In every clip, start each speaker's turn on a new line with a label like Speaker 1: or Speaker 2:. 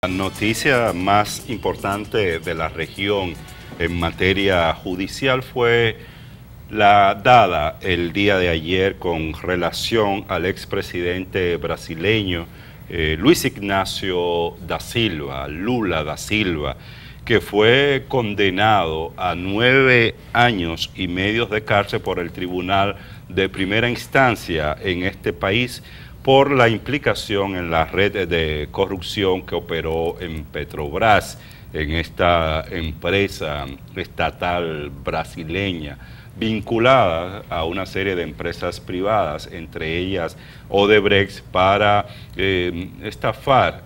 Speaker 1: La noticia más importante de la región en materia judicial fue la dada el día de ayer con relación al expresidente brasileño Luis Ignacio da Silva, Lula da Silva, que fue condenado a 9 años y medio de cárcel por el Tribunal de Primera Instancia en este país por la implicación en la red de corrupción que operó en Petrobras, en esta empresa estatal brasileña, vinculada a una serie de empresas privadas, entre ellas Odebrecht, para estafar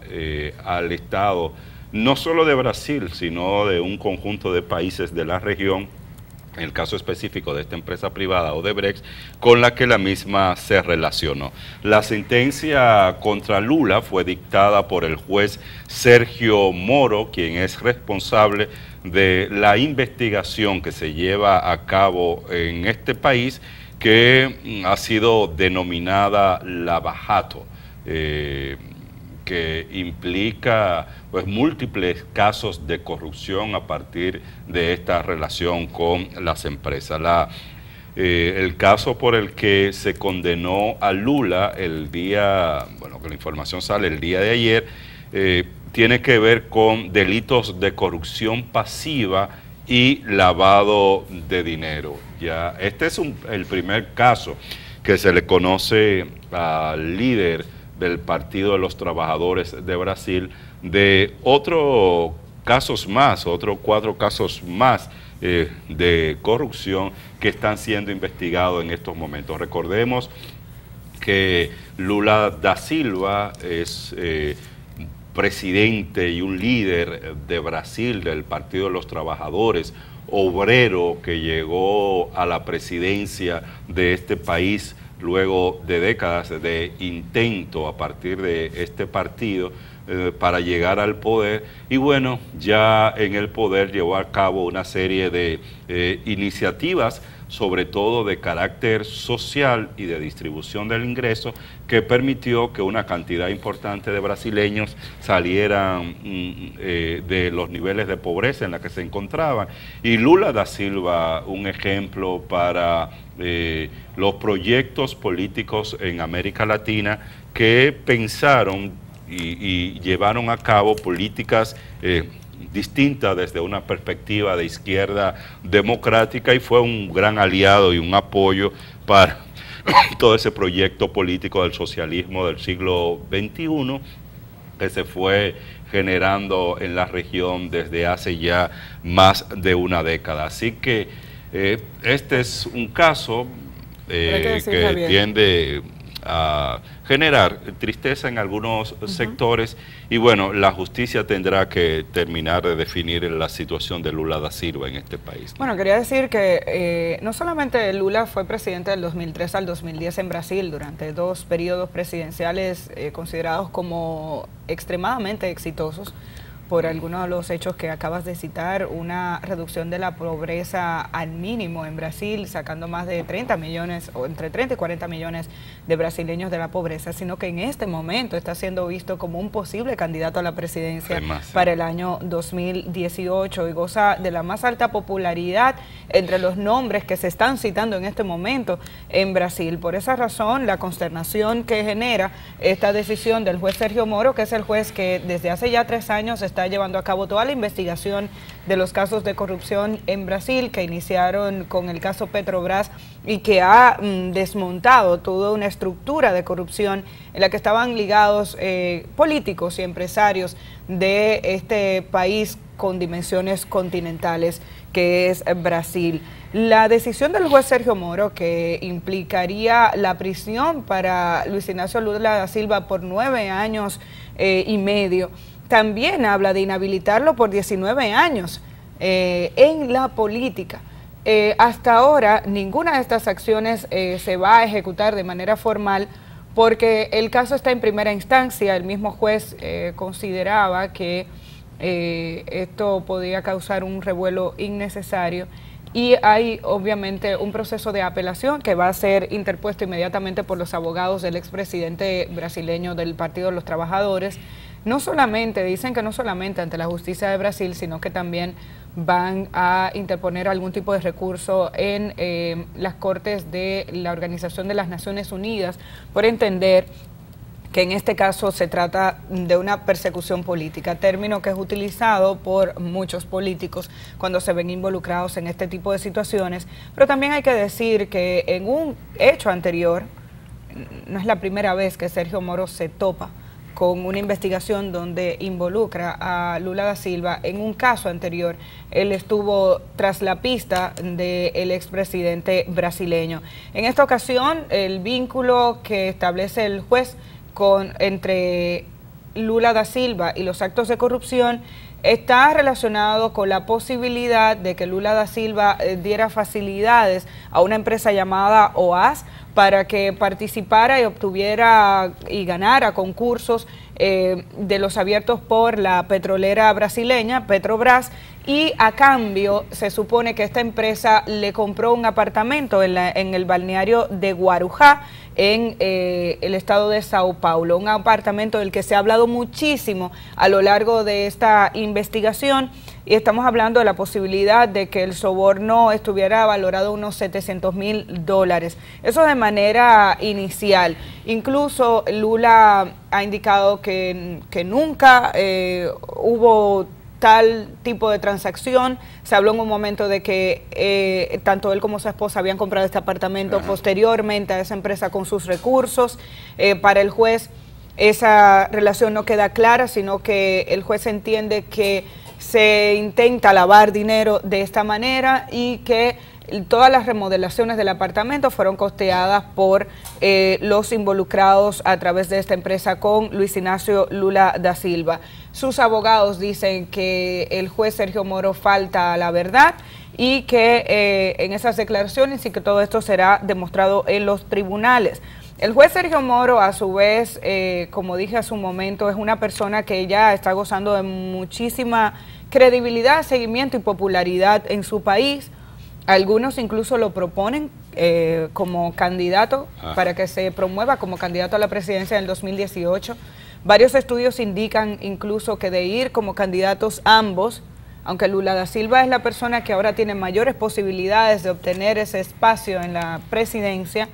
Speaker 1: al Estado, no solo de Brasil, sino de un conjunto de países de la región, en el caso específico de esta empresa privada, Odebrecht, con la que la misma se relacionó. La sentencia contra Lula fue dictada por el juez Sergio Moro, quien es responsable de la investigación que se lleva a cabo en este país, que ha sido denominada Lava Jato, que implica pues múltiples casos de corrupción a partir de esta relación con las empresas. El caso por el que se condenó a Lula el día, bueno, que la información sale el día de ayer, tiene que ver con delitos de corrupción pasiva y lavado de dinero. Ya, este es el primer caso que se le conoce al líder del Partido de los Trabajadores de Brasil, de otros casos más, otros 4 casos más de corrupción que están siendo investigados en estos momentos. Recordemos que Lula da Silva es presidente y un líder de Brasil, del Partido de los Trabajadores, obrero que llegó a la presidencia de este país luego de décadas de intento a partir de este partido para llegar al poder, y bueno, ya en el poder llevó a cabo una serie de iniciativas, sobre todo de carácter social y de distribución del ingreso, que permitió que una cantidad importante de brasileños salieran de los niveles de pobreza en la que se encontraban. Y Lula da Silva, un ejemplo para los proyectos políticos en América Latina que pensaron y llevaron a cabo políticas distinta desde una perspectiva de izquierda democrática, y fue un gran aliado y un apoyo para todo ese proyecto político del socialismo del siglo XXI que se fue generando en la región desde hace ya más de una década. Así que este es un caso que tiende a generar tristeza en algunos sectores, y bueno, la justicia tendrá que terminar de definir la situación de Lula da Silva en este país, ¿no?
Speaker 2: Bueno, quería decir que no solamente Lula fue presidente del 2003 al 2010 en Brasil, durante 2 periodos presidenciales considerados como extremadamente exitosos por algunos de los hechos que acabas de citar, una reducción de la pobreza al mínimo en Brasil, sacando más de 30 millones, o entre 30 y 40 millones de brasileños de la pobreza, sino que en este momento está siendo visto como un posible candidato a la presidencia para el año 2018 y goza de la más alta popularidad entre los nombres que se están citando en este momento en Brasil. Por esa razón, la consternación que genera esta decisión del juez Sergio Moro, que es el juez que desde hace ya 3 años está llevando a cabo toda la investigación de los casos de corrupción en Brasil, que iniciaron con el caso Petrobras y que ha desmontado toda una estructura de corrupción en la que estaban ligados políticos y empresarios de este país con dimensiones continentales que es Brasil. La decisión del juez Sergio Moro, que implicaría la prisión para Luis Ignacio Lula da Silva por 9 años y medio, también habla de inhabilitarlo por 19 años en la política. Hasta ahora ninguna de estas acciones se va a ejecutar de manera formal porque el caso está en primera instancia. El mismo juez consideraba que esto podía causar un revuelo innecesario, y hay obviamente un proceso de apelación que va a ser interpuesto inmediatamente por los abogados del expresidente brasileño del Partido de los Trabajadores, no solamente, dicen que no solamente ante la justicia de Brasil, sino que también van a interponer algún tipo de recurso en las cortes de la Organización de las Naciones Unidas por entender que en este caso se trata de una persecución política, término que es utilizado por muchos políticos cuando se ven involucrados en este tipo de situaciones, pero también hay que decir que en un hecho anterior, no es la primera vez que Sergio Moro se topa con una investigación donde involucra a Lula da Silva. En un caso anterior, él estuvo tras la pista del expresidente brasileño. En esta ocasión, el vínculo que establece el juez entre Lula da Silva y los actos de corrupción está relacionado con la posibilidad de que Lula da Silva diera facilidades a una empresa llamada OAS para que participara y obtuviera y ganara concursos de los abiertos por la petrolera brasileña, Petrobras, y a cambio se supone que esta empresa le compró un apartamento en el balneario de Guarujá, en el estado de Sao Paulo, un apartamento del que se ha hablado muchísimo a lo largo de esta investigación, y estamos hablando de la posibilidad de que el soborno estuviera valorado unos $700.000. Eso de manera inicial. Incluso Lula ha indicado que nunca hubo tal tipo de transacción. Se habló en un momento de que tanto él como su esposa habían comprado este apartamento posteriormente a esa empresa con sus recursos. Para el juez esa relación no queda clara, sino que el juez entiende que se intenta lavar dinero de esta manera y que todas las remodelaciones del apartamento fueron costeadas por los involucrados a través de esta empresa con Luis Ignacio Lula da Silva. Sus abogados dicen que el juez Sergio Moro falta a la verdad y que en esas declaraciones y que todo esto será demostrado en los tribunales. El juez Sergio Moro, a su vez, como dije hace un momento, es una persona que ya está gozando de muchísima credibilidad, seguimiento y popularidad en su país. Algunos incluso lo proponen como candidato para que se promueva como candidato a la presidencia del 2018. Varios estudios indican incluso que de ir como candidatos ambos, aunque Lula da Silva es la persona que ahora tiene mayores posibilidades de obtener ese espacio en la presidencia,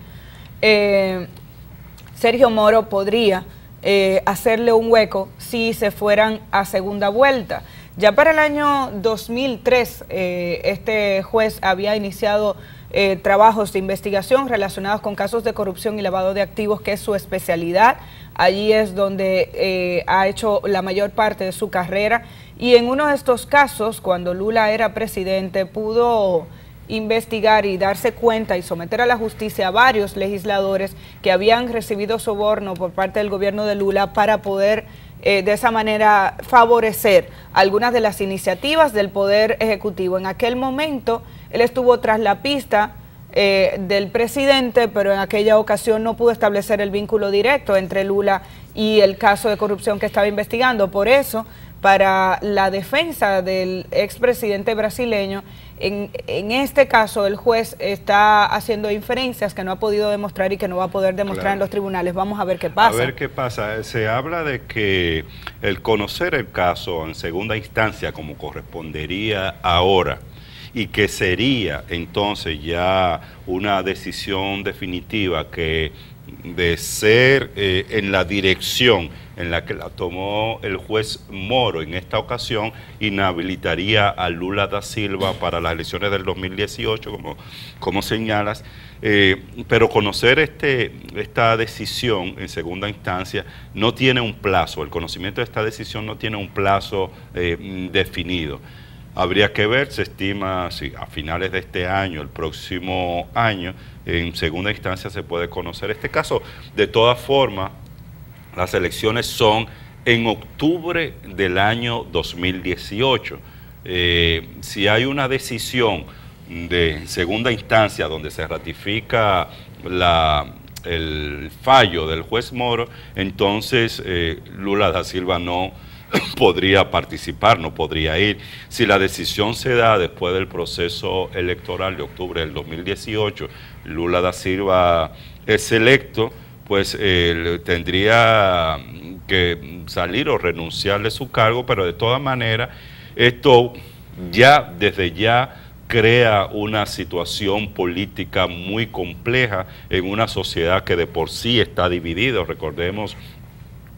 Speaker 2: Sergio Moro podría hacerle un hueco si se fueran a segunda vuelta. Ya para el año 2003, este juez había iniciado trabajos de investigación relacionados con casos de corrupción y lavado de activos, que es su especialidad. Allí es donde ha hecho la mayor parte de su carrera. Y en uno de estos casos, cuando Lula era presidente, pudo investigar y darse cuenta y someter a la justicia a varios legisladores que habían recibido soborno por parte del gobierno de Lula para poder de esa manera favorecer algunas de las iniciativas del Poder Ejecutivo. En aquel momento él estuvo tras la pista del presidente, pero en aquella ocasión no pudo establecer el vínculo directo entre Lula y el caso de corrupción que estaba investigando. Por eso, para la defensa del expresidente brasileño, en este caso el juez está haciendo inferencias que no ha podido demostrar y que no va a poder demostrar en los tribunales. Vamos a ver qué pasa.
Speaker 1: A ver qué pasa. Se habla de que el conocer el caso en segunda instancia, como correspondería ahora, y que sería entonces ya una decisión definitiva que de ser en la dirección en la que la tomó el juez Moro en esta ocasión, inhabilitaría a Lula da Silva para las elecciones del 2018, como señalas, pero conocer esta decisión en segunda instancia no tiene un plazo, el conocimiento de esta decisión no tiene un plazo definido. Habría que ver, se estima si a finales de este año, el próximo año, en segunda instancia se puede conocer este caso. De todas formas, las elecciones son en octubre del año 2018. Si hay una decisión de segunda instancia donde se ratifica el fallo del juez Moro, entonces Lula da Silva no podría participar, no podría ir. Si la decisión se da después del proceso electoral de octubre del 2018, Lula da Silva es electo, pues tendría que salir o renunciar de su cargo, pero de todas maneras esto ya desde ya crea una situación política muy compleja en una sociedad que de por sí está dividida. Recordemos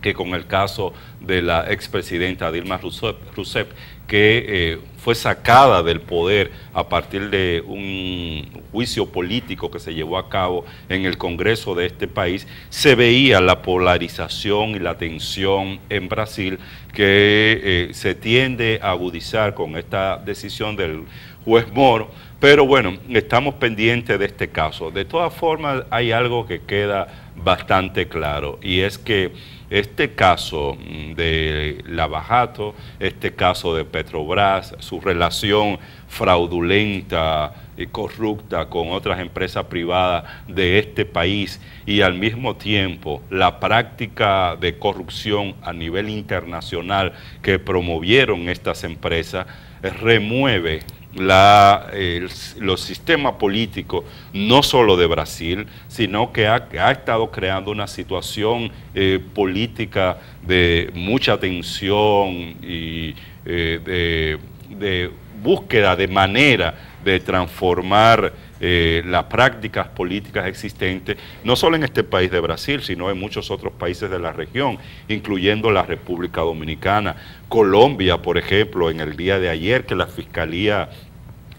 Speaker 1: que con el caso de la expresidenta Dilma Rousseff, que fue sacada del poder a partir de un juicio político que se llevó a cabo en el Congreso de este país, se veía la polarización y la tensión en Brasil que se tiende a agudizar con esta decisión del juez Moro. Pero bueno, estamos pendientes de este caso. De todas formas, hay algo que queda bastante claro, y es que este caso de Lava Jato, este caso de Petrobras, su relación fraudulenta y corrupta con otras empresas privadas de este país, y al mismo tiempo la práctica de corrupción a nivel internacional que promovieron estas empresas, remueve los sistemas políticos, no solo de Brasil, sino que ha estado creando una situación política de mucha tensión y de búsqueda de manera de transformar las prácticas políticas existentes, no solo en este país de Brasil, sino en muchos otros países de la región, incluyendo la República Dominicana, Colombia, por ejemplo, en el día de ayer, que la Fiscalía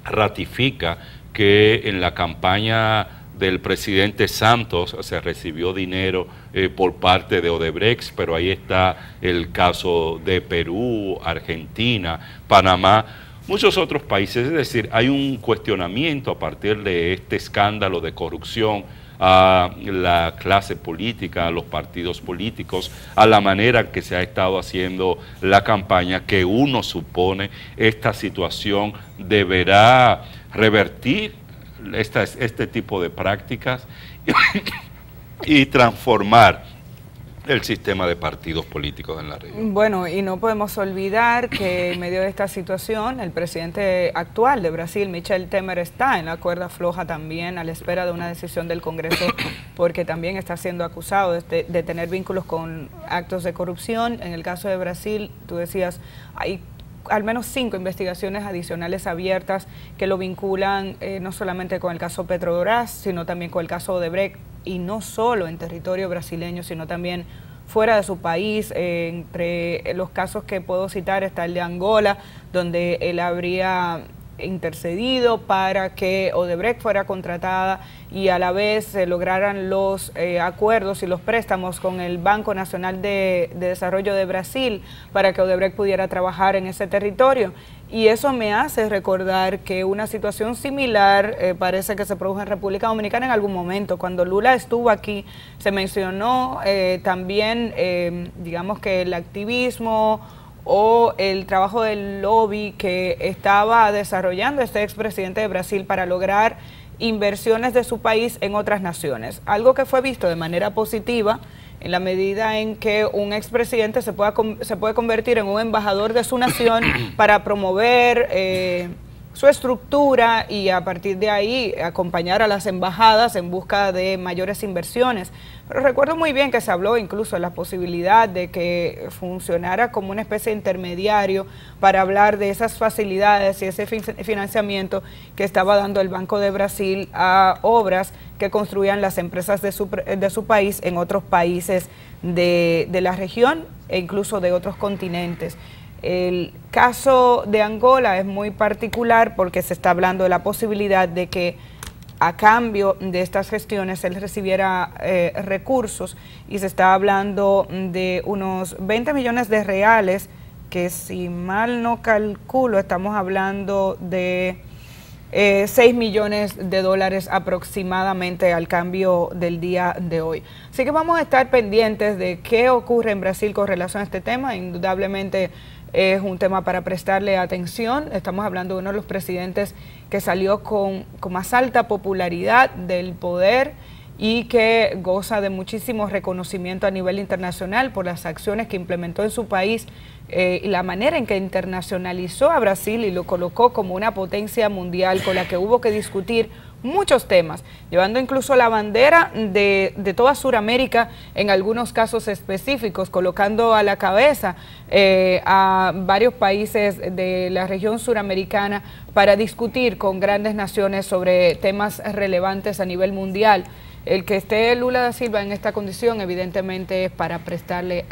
Speaker 1: ratifica que en la campaña del presidente Santos se recibió dinero por parte de Odebrecht, pero ahí está el caso de Perú, Argentina, Panamá, muchos otros países. Es decir, hay un cuestionamiento a partir de este escándalo de corrupción a la clase política, a los partidos políticos, a la manera que se ha estado haciendo la campaña, que uno supone esta situación deberá revertir este tipo de prácticas y transformar el sistema de partidos políticos en la región.
Speaker 2: Bueno, y no podemos olvidar que en medio de esta situación el presidente actual de Brasil, Michel Temer, está en la cuerda floja también a la espera de una decisión del Congreso, porque también está siendo acusado de tener vínculos con actos de corrupción. En el caso de Brasil, tú decías, hay al menos 5 investigaciones adicionales abiertas que lo vinculan no solamente con el caso Petrobras, sino también con el caso Odebrecht, y no solo en territorio brasileño, sino también fuera de su país. Entre los casos que puedo citar está el de Angola, donde él habría intercedido para que Odebrecht fuera contratada y a la vez se lograran los acuerdos y los préstamos con el Banco Nacional de Desarrollo de Brasil para que Odebrecht pudiera trabajar en ese territorio. Y eso me hace recordar que una situación similar parece que se produjo en República Dominicana en algún momento. Cuando Lula estuvo aquí, se mencionó también, digamos que el activismo o el trabajo del lobby que estaba desarrollando este expresidente de Brasil para lograr inversiones de su país en otras naciones. Algo que fue visto de manera positiva en la medida en que un expresidente se puede convertir en un embajador de su nación para promover su estructura y a partir de ahí acompañar a las embajadas en busca de mayores inversiones. Pero recuerdo muy bien que se habló incluso de la posibilidad de que funcionara como una especie de intermediario para hablar de esas facilidades y ese financiamiento que estaba dando el Banco de Brasil a obras que construían las empresas de su país en otros países de la región e incluso de otros continentes. El caso de Angola es muy particular porque se está hablando de la posibilidad de que a cambio de estas gestiones él recibiera recursos, y se está hablando de unos 20 millones de reales, que si mal no calculo estamos hablando de 6 millones de dólares aproximadamente al cambio del día de hoy. Así que vamos a estar pendientes de qué ocurre en Brasil con relación a este tema. Indudablemente es un tema para prestarle atención. Estamos hablando de uno de los presidentes que salió con más alta popularidad del poder y que goza de muchísimo reconocimiento a nivel internacional por las acciones que implementó en su país y la manera en que internacionalizó a Brasil y lo colocó como una potencia mundial con la que hubo que discutir muchos temas, llevando incluso la bandera de toda Sudamérica en algunos casos específicos, colocando a la cabeza a varios países de la región suramericana para discutir con grandes naciones sobre temas relevantes a nivel mundial. El que esté Lula da Silva en esta condición evidentemente es para prestarle